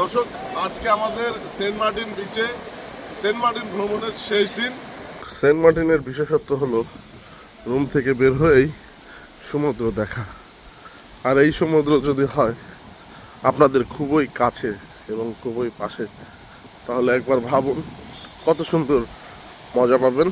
দর্শক, আজকে আমাদের সেন্ট মার্টিন বিচে সেন্ট মার্টিন ভ্রমণের শেষ দিন। সেন্ট মার্টিনের বিশেষত্ব হলো রুম থেকে বের হয়েই সমুদ্র দেখা। আর এই সমুদ্র যদি হয় আপনাদের খুবই কাছে এবং খুবই পাশে, তাহলে একবার ভাবুন কত সুন্দর মজা পাবেন।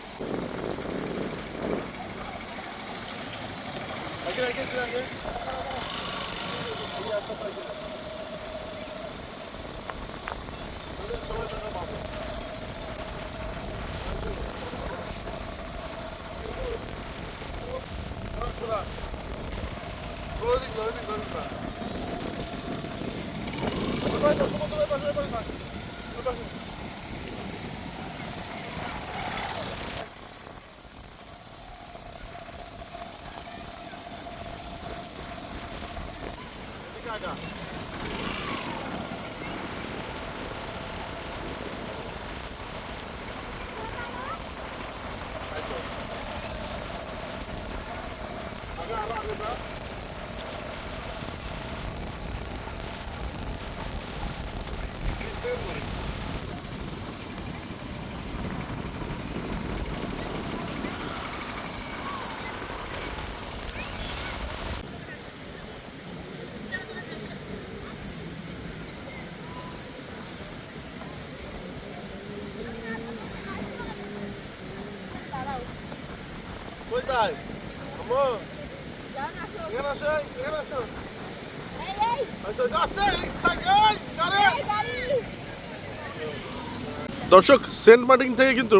দর্শক, সেন্ট মার্টিন থেকে কিন্তু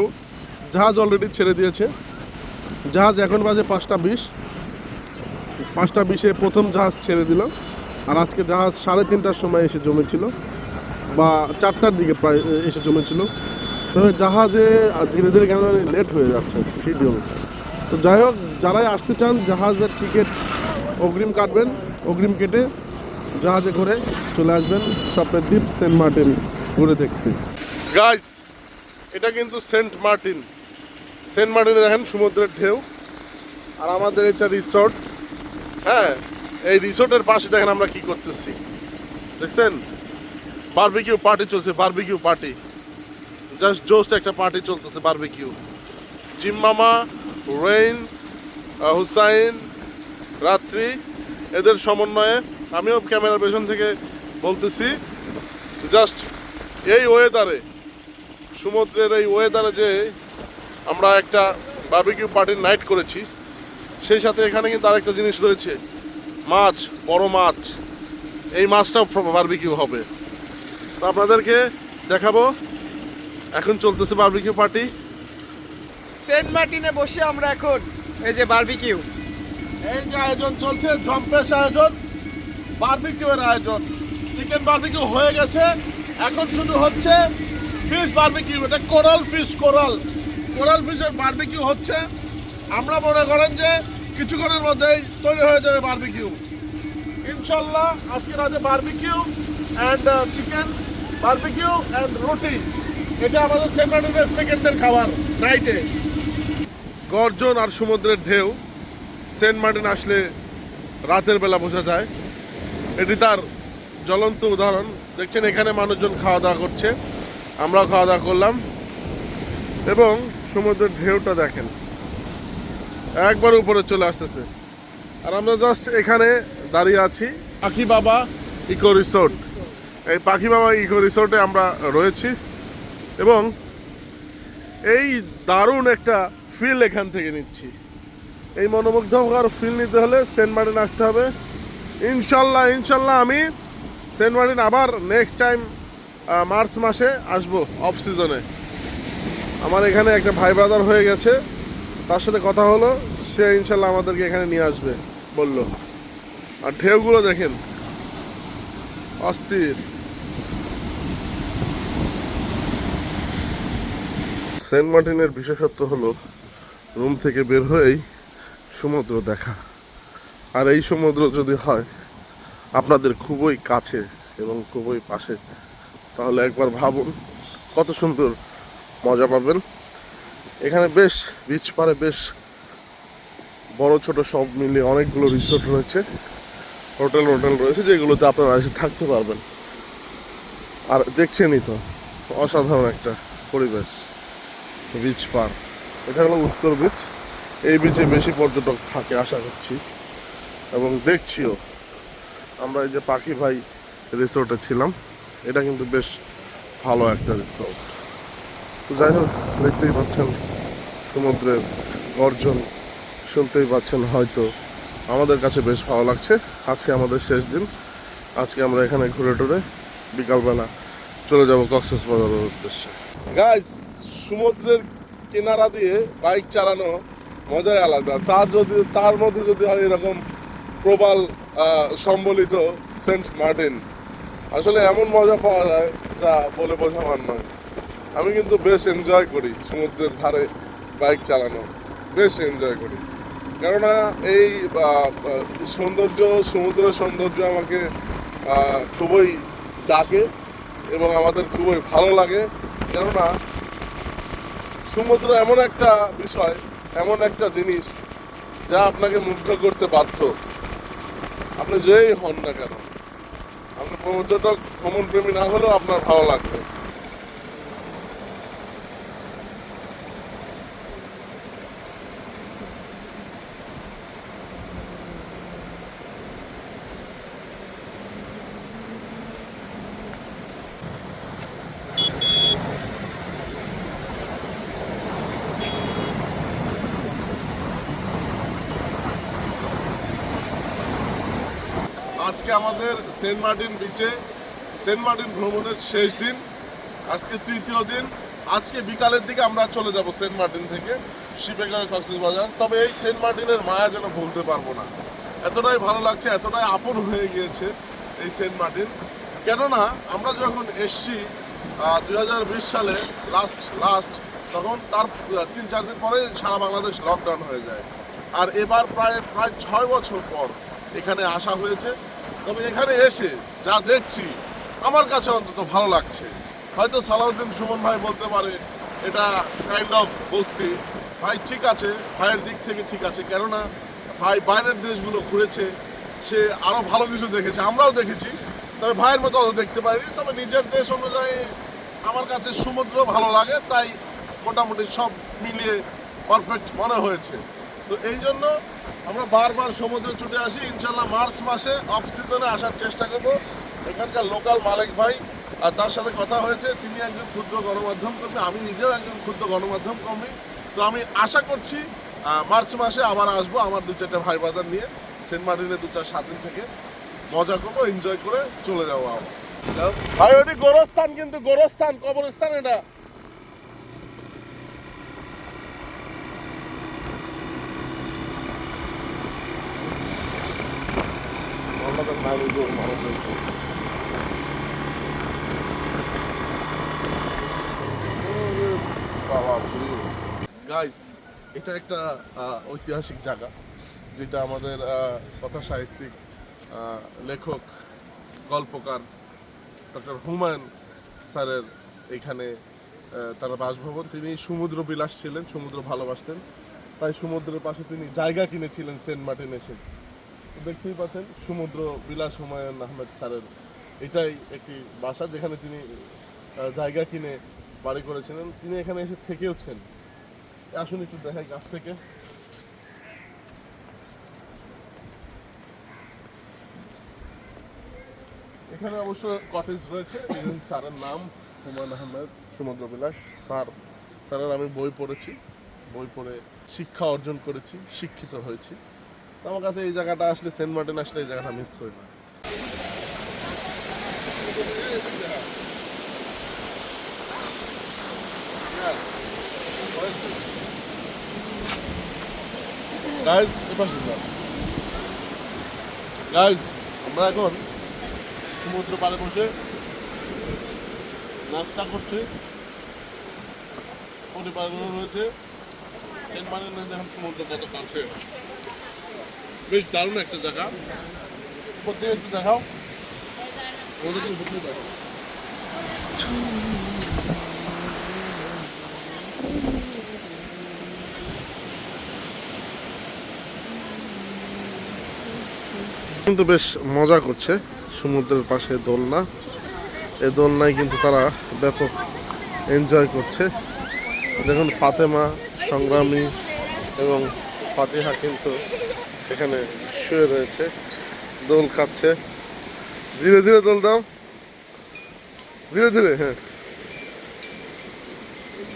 জাহাজ অলরেডি ছেড়ে দিয়েছে। জাহাজ এখন বাজে 5:20। 5:20-এ প্রথম জাহাজ ছেড়ে দিল। আর আজকে জাহাজ 3:30টার সময় এসে জমেছিল, বা 4টার দিকে প্রায় এসে জমেছিল। তবে জাহাজে ধীরে ধীরে কেন লেট হয়ে যাচ্ছে শিডিউল। তো যাই হোক, যারাই আসতে চান জাহাজের টিকিট অগ্রিম কাটবেন, অগ্রিম কেটে জাহাজে ঘুরে চলে আসবেন স্বপ্নের দ্বীপ সেন্ট মার্টিন ঘুরে দেখতে। গাইস, এটা কিন্তু সেন্ট মার্টিন। সেন্ট মার্টিনে দেখেন সমুদ্রের ঢেউ, আর আমাদের এটা রিসোর্ট। হ্যাঁ, এই রিসোর্টের পাশে দেখেন আমরা কি করতেছি, দেখছেন? বারবিকিউ পার্টি চলছে, বারবিকিউ পার্টি, জাস্ট জোস্ট একটা পার্টি চলতেছে, বারবিকিউ। জিম মামা, রেইন, হুসাইন, রাত্রি, এদের সমন্বয়ে আমিও ক্যামেরার পেছন থেকে বলতেছি। জাস্ট এই ওয়েদারে, সমুদ্রের এই ওয়েদারে যে আমরা একটা বারবিকিউ পার্টির নাইট করেছি, সেই সাথে এখানে কিন্তু আরেকটা জিনিস রয়েছে, মাছ, বড় মাছ। এই মাছটাও বারবিকিউ হবে, তো আপনাদেরকে দেখাবো। এখন চলতেছে বারবিকিউ পার্টি সেন্ট মার্টিনে বসে আমরা এখন এই যে বারবিকিউ, এই যে আয়োজন চলছে, জম্পেশ আয়োজন, বারবিকিউয়ের আয়োজন। চিকেন বারবিকিউ হয়ে গেছে, এখন শুধু হচ্ছে ফিশ বারবিকিউ। এটা কোরাল ফিশের বারবিকিউ হচ্ছে। আমরা মনে করেন যে কিছুক্ষণের মধ্যেই তৈরি হয়ে যাবে বারবিকিউ ইনশাল্লাহ। আজকে রাতে barbecue and chicken, barbecue and রুটি, এটা আমাদের সেন্ট মার্টিনের সেকেন্ডের খাবার নাইটে। গর্জন আর সমুদ্রের ঢেউ সেন্ট মার্টিন আসলে রাতের বেলা বোঝা যায়। এটি তার জ্বলন্ত উদাহরণ। দেখছেন এখানে মানুষজন খাওয়া দাওয়া করছে, আমরাও খাওয়া দাওয়া করলাম, এবং সমুদ্রের ঢেউটা দেখেন একবার উপরে চলে আসতেছে। আর আমরা জাস্ট এখানে দাঁড়িয়ে আছি পাখি বাবা ইকো রিসোর্ট। এই পাখি বাবা ইকো রিসোর্টে আমরা রয়েছি, এবং এই দারুণ একটা ফিল এখান থেকে নিচ্ছি। এই মনোমুগ্ধকর ফিল নিতে হলে সেন্ট মার্টিন আসতে হবে ইনশাল্লাহ। আমি সেন্ট মার্টিন আবার নেক্সট টাইম মার্চ মাসে আসবো, অফ সিজনে। আমার এখানে একটা ভাই ব্রাদার হয়ে গেছে, তার সাথে কথা হলো, সে ইনশাল্লাহ আমাদেরকে এখানে নিয়ে আসবে বললো। আর ঢেউগুলো দেখেন, অস্থির। সেন্ট মার্টিনের বিশেষত্ব হলো রুম থেকে বের হয়েই সমুদ্র দেখা। আর এই সমুদ্র যদি হয় আপনাদের খুবই কাছে এবং খুবই পাশে, তাহলে একবার ভাবুন কত সুন্দর মজা পাবেন। এখানে বেশ বিচ পারে বেশ বড় ছোট সব মিলিয়ে অনেকগুলো রিসোর্ট রয়েছে, হোটেল রয়েছে, যেগুলোতে আপনারা এসে থাকতে পারবেন। আর দেখছেনই তো অসাধারণ একটা পরিবেশ। বিচ পার, এটা হলো উত্তর বিচ। এই বিচে বেশি পর্যটক থাকে আশা করছি, এবং দেখছিও। আমরা এই যে পাখি ভাই রিসোর্টে ছিলাম, এটা কিন্তু বেশ ভালো একটা রিসোর্ট। তো যাই হোক, দেখতেই পাচ্ছেন সমুদ্রের গর্জন, শুনতেই পাচ্ছেন হয়তো। আমাদের কাছে বেশ ভালো লাগছে। আজকে আমাদের শেষ দিন। আজকে আমরা এখানে ঘুরে টুরে বিকালবেলা চলে যাব কক্সবাজারের উদ্দেশ্যে। গাইস, সমুদ্রের কিনারা দিয়ে বাইক চালানো মজাই আলাদা। তার মধ্যে যদি হয় এরকম প্রবাল সম্বলিত সেন্ট মার্টিন, আসলে এমন মজা পাওয়া যায় যা বলে বোঝাবার নয়। আমি কিন্তু বেশ এনজয় করি সমুদ্রের ধারে বাইক চালানো, বেশ এনজয় করি। কেননা এই সমুদ্রের সৌন্দর্য আমাকে খুবই ডাকে এবং আমাদের খুবই ভালো লাগে। কেননা সমুদ্র এমন একটা বিষয়, এমন একটা জিনিস যা আপনাকে মুগ্ধ করতে বাধ্য। আপনি যেই হন না কেন, আপনি পর্যটক ভ্রমণ প্রেমী না হলেও আপনার ভালো লাগবে। আজকে আমাদের সেন্ট মার্টিন বিচে সেন্ট মার্টিন ভ্রমণের শেষ দিন। আজকে তৃতীয় দিন। আজকে বিকালের দিকে আমরা চলে যাব সেন্ট মার্টিন থেকে শিপে করে কক্সবাজার। তবে এই সেন্ট মার্টিনের মায়া যেন ভুলতে পারবো না। এতটাই ভালো লাগছে, এতটাই আপন হয়ে গিয়েছে এই সেন্ট মার্টিন। কেননা আমরা যখন এসছি 2020 সালে লাস্ট, তখন তার 3-4 দিন পরে সারা বাংলাদেশ লকডাউন হয়ে যায়। আর এবার প্রায় 6 বছর পর এখানে আসা হয়েছে। তবে এখানে এসে যা দেখছি আমার কাছে অন্তত ভালো লাগছে। হয়তো সালাউদ্দিন সুমন ভাই বলতে পারে এটা কাইন্ড অফ বস্তি। ভাই ঠিক আছে, ভাইয়ের দিক থেকে ঠিক আছে। কেননা ভাই বাইরের দেশগুলো ঘুরেছে, সে আরও ভালো কিছু দেখেছে, আমরাও দেখেছি। তবে ভাইয়ের মতো অত দেখতে পারিনি। তবে নিজের দেশ অনুযায়ী আমার কাছে সমুদ্র ভালো লাগে, তাই মোটামুটি সব মিলিয়ে পারফেক্ট মনে হয়েছে। তো এই জন্য আমরা বারবার সমুদ্রে ছুটে আসি। ইনশাল্লাহ মার্চ মাসে অফ সিজনে আসার চেষ্টা করব। এখানকার লোকাল মালিক ভাই, আর তার সাথে কথা হয়েছে, তিনি একজন ক্ষুদ্র গণমাধ্যম কর্মী, আমি নিজেও একজন ক্ষুদ্র গণমাধ্যম কর্মী। তো আমি আশা করছি মার্চ মাসে আবার আসবো আমার 2-4টা ভাই বাজার নিয়ে সেন্ট মার্টিনে 2-4 দিন থেকে মজা করবো, এনজয় করে চলে যাবো আবার। ভাই ওটি গোরস্থান, কিন্তু গোরস্থান কবরস্থান এটা। গাইস, এটা একটা ঐতিহাসিক জায়গা, যেটা আমাদের কথা সাহিত্যিক, লেখক, গল্পকার ডক্টর হুমায়ুন স্যারের এখানে তার বাসভবন। তিনি সমুদ্র বিলাস ছিলেন, সমুদ্র ভালোবাসতেন, তাই সমুদ্রের পাশে তিনি জায়গা কিনেছিলেন সেন্ট মার্টিন এসে। দেখতেই পাচ্ছেন সমুদ্র বিলাস হুমায়ুন আহমেদ স্যারের এটাই একটি বাসা, যেখানে তিনি জায়গা কিনে বাড়ি করেছিলেন। তিনি এখানে এসে থেকেওছেন। আসুন একটু দেখাই কাছ থেকে। এখানে অবশ্য কটেজ রয়েছে। স্যারের নাম হুমায়ুন আহমেদ সমুদ্র বিলাস স্যারের আমি বই পড়েছি, বই পড়ে শিক্ষা অর্জন করেছি, শিক্ষিত হয়েছি। আমার কাছে এই জায়গাটা আসলে, সেন্ট মার্টিন আসলে এই জায়গাটা মিস করি না। গাইজ, আমরা এখন সমুদ্র পাড়ে বসে নাস্তা করছি। পরিবারগুলো রয়েছে সেন্ট মার্টিনে, দেখেন সমুদ্র কত কাছে। বেশ দারুণ একটা জায়গা। প্রত্যেকে একটু দেখাও। কিন্তু বেশ মজা করছে সমুদ্রের পাশে দোলনা, এই দোলনায় কিন্তু তারা ব্যাপক এনজয় করছে। দেখুন ফাতেমা, সংগ্রামী এবং ফাতিহা কিন্তু এখানে শুয়ে রয়েছে, দোল খাচ্ছে। ধীরে ধীরে দোল দাও, ধীরে ধীরে। হ্যাঁ,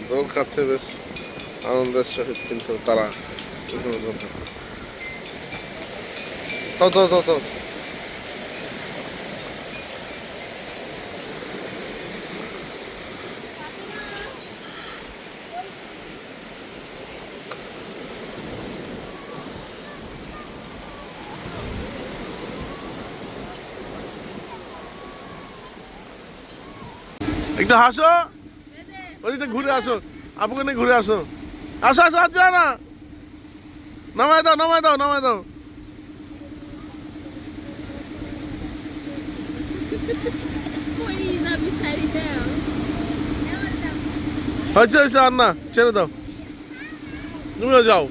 দোল খাচ্ছে বেশ আনন্দের সহিত কিন্তু তারা। তো একটু হাসো, ওইদিকে ঘুরে আসো, আপুকে নিয়ে ঘুরে আসো। আসো আসো, আর যা না, নামায় দাও নামায় দাও নামায় দাও। হয়েছে হয়েছে, আর না, ছেড়ে দাও, তুমিও যাও।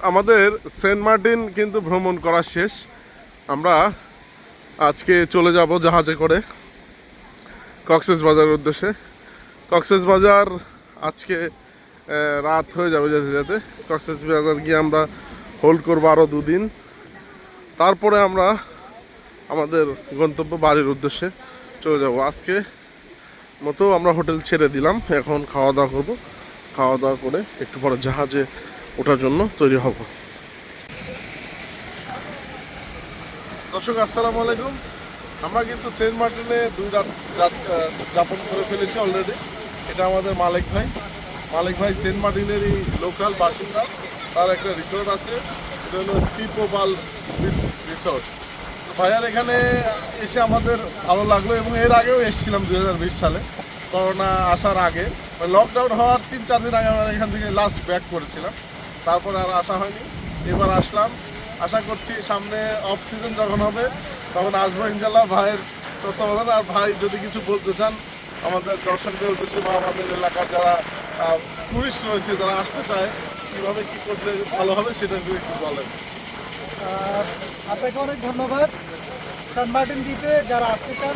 আমাদের সেন্ট মার্টিন কিন্তু ভ্রমণ করা শেষ। আমরা আজকে চলে যাব জাহাজে করে কক্সবাজারের উদ্দেশ্যে। কক্সবাজার আজকে রাত হয়ে যাবে যেতে যেতে। কক্সবাজার গিয়ে আমরা হোল্ড করবো আরও 2 দিন, তারপরে আমরা আমাদের গন্তব্য বাড়ির উদ্দেশ্যে চলে যাব। আজকে মতো আমরা হোটেল ছেড়ে দিলাম, এখন খাওয়া দাওয়া করবো। খাওয়া দাওয়া করে একটু পরে জাহাজে ওঠার জন্য তৈরি হব। দর্শক আসসালামু আলাইকুম। আমরা কিন্তু সেন্ট মার্টিনে 2 রাত যাপন করে ফেলেছি অলরেডি। এটা আমাদের মালিক ভাই সেন্ট মার্টিনেরই লোকাল বাসিন্দা। তার একটা রিসোর্ট আছে, এটা হলো সিপোবাল বিচ রিসোর্ট। ভাইয়ার এখানে এসে আমাদের ভালো লাগলো, এবং এর আগেও এসেছিলাম 2020 সালে, করোনা আসার আগে, লকডাউন হওয়ার 3-4 দিন আগে আমরা এখান থেকে লাস্ট ব্যাক করেছিলাম। তারপরে আর আসা হয়নি, এবার আসলাম। আশা করছি সামনে অফ সিজন যখন হবে তখন আসবো ইনশাল্লাহ ভাইয়ের তত্ত্বাবধান। আর ভাই যদি কিছু বলতে চান আমাদের দর্শকদের উদ্দেশ্যে বা আমাদের এলাকার যারা টুরিস্ট রয়েছে, যারা আসতে চায়, কীভাবে কী করলে ভালো হবে সেটা যদি একটু বলেন। আপনাকে অনেক ধন্যবাদ। সেন্ট মার্টিন দ্বীপে যারা আসতে চান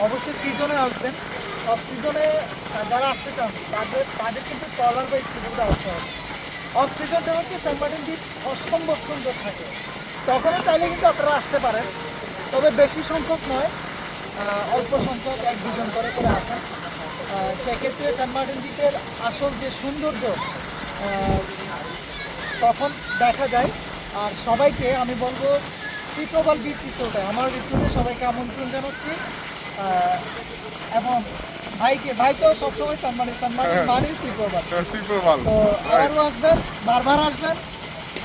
অবশ্যই সিজনে আসবেন। অফ সিজনে যারা আসতে চান তাদের কিন্তু ট্রলার বা স্পিডবোটে আসতে হবে। অফ সিজনটা হচ্ছে সেন্ট মার্টিন দ্বীপ অসম্ভব সুন্দর থাকে, তখনও চাইলে কিন্তু আপনারা আসতে পারেন, তবে বেশি সংখ্যক নয়, অল্প সংখ্যক 1-2 জন করে আসেন। সেক্ষেত্রে সেন্ট মার্টিন দ্বীপের আসল যে সৌন্দর্য তখন দেখা যায়। আর সবাইকে আমি বলবো সিপোবাল বিচ রিসোর্টে, আমার রিসোর্টে সবাইকে আমন্ত্রণ জানাচ্ছি। এবং ভাই তো সবসময় সেন্ট মার্টিন মানে সিপোবাল, তো আবারও আসবেন, বারবার আসবেন,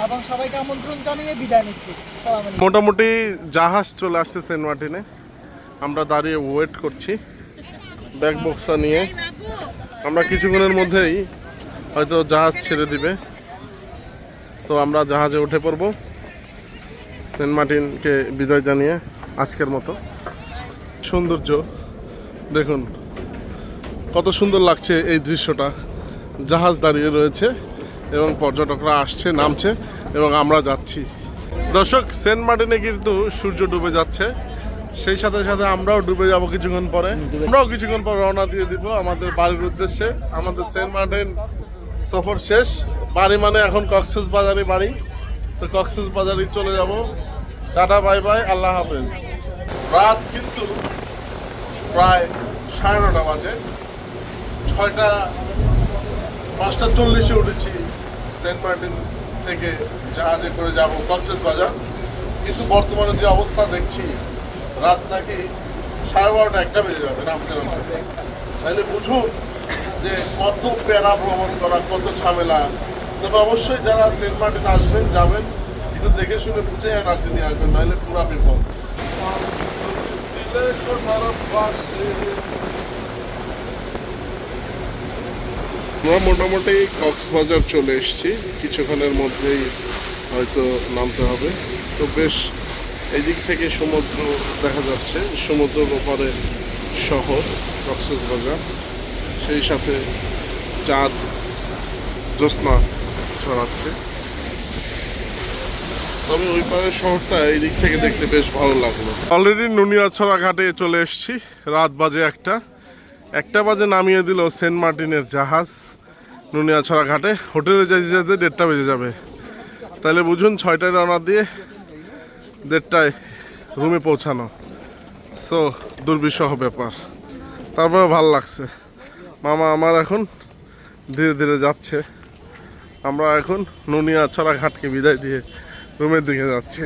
এবং সবাইকে আমন্ত্রণ জানিয়ে বিদায় নিচ্ছি। সালাম আলাইকুম। মোটামুটি জাহাজ চলে আসছে সেন্ট মার্টিনে, আমরা দাঁড়িয়ে ওয়েট করছি ব্যাগ বক্সা নিয়ে। আমরা কিছুক্ষণের মধ্যেই হয়তো জাহাজ ছেড়ে দিবে, তো আমরা জাহাজে উঠে পড়ব সেন্ট মার্টিনকে বিদায় জানিয়ে আজকের মতো। সৌন্দর্য দেখুন, কত সুন্দর লাগছে এই দৃশ্যটা। জাহাজ দাঁড়িয়ে রয়েছে এবং পর্যটকরা আসছে, নামছে এবং আমরা যাচ্ছি। দর্শক, সেন্ট মার্টিনে কিন্তু সূর্য ডুবে যাচ্ছে, সেই সাথে সাথে আমরাও ডুবে যাব কিছুক্ষণ পরে। আমরাও কিছুক্ষণ পর রওনা দিয়ে দিব আমাদের বাড়ির উদ্দেশ্যে। আমাদের সেন্ট মার্টিন সফর শেষ। বাড়ি মানে এখন কক্সবাজারে বাড়ি, তো কক্সবাজারে চলে যাব। টাটা, বাই বাই, আল্লাহ হাফেজ। রাত কিন্তু প্রায় 9:30 বাজে। 5:40 উঠেছি সেন্ট মার্টিন থেকে, জাহাজে করে যাব কক্সবাজার। কিন্তু বর্তমানে যে অবস্থা দেখছি, রাত নাকি 12:30-1টা বেজে যাবে নামতে নামতে। তাহলে বুঝুন যে কত প্যারা ভ্রমণ করা, কত ঝামেলা। তবে অবশ্যই যারা সেন্ট মার্টিন আসবেন যাবেন একটু দেখে শুনে বুঝে এনার্জি নিয়ে আসবেন, নাহলে পুরা বিপদ। আমরা মোটামুটি কক্সবাজার চলে এসেছি, কিছুক্ষণের মধ্যেই হয়তো নামতে হবে। তো বেশ এই দিক থেকে সমুদ্র দেখা যাচ্ছে, সমুদ্রের ওপারে শহর কক্সবাজার, সেই সাথে চাঁদ জ্যোৎস্না ছড়াচ্ছে। তবে ওই পারের শহরটা এই দিক থেকে দেখতে বেশ ভালো লাগলো। অলরেডি নুনিয়াছড়া ঘাটে চলে এসেছি, রাত বাজে 1টা বাজে নামিয়ে দিল সেন্ট মার্টিনের জাহাজ নুনিয়াছড়া ঘাটে। হোটেলে যেতে যেতে 1:30 বেজে যাবে, তাহলে বুঝুন 6টায় রওনা দিয়ে 1:30টায় রুমে পৌঁছানো। সো দুর্বিষহ ব্যাপার, তারপরে ভাল লাগছে। মামা আমার এখন ধীরে ধীরে যাচ্ছে, আমরা এখন নুনিয়াছড়া ঘাটকে বিদায় দিয়ে রুমের দিকে যাচ্ছি।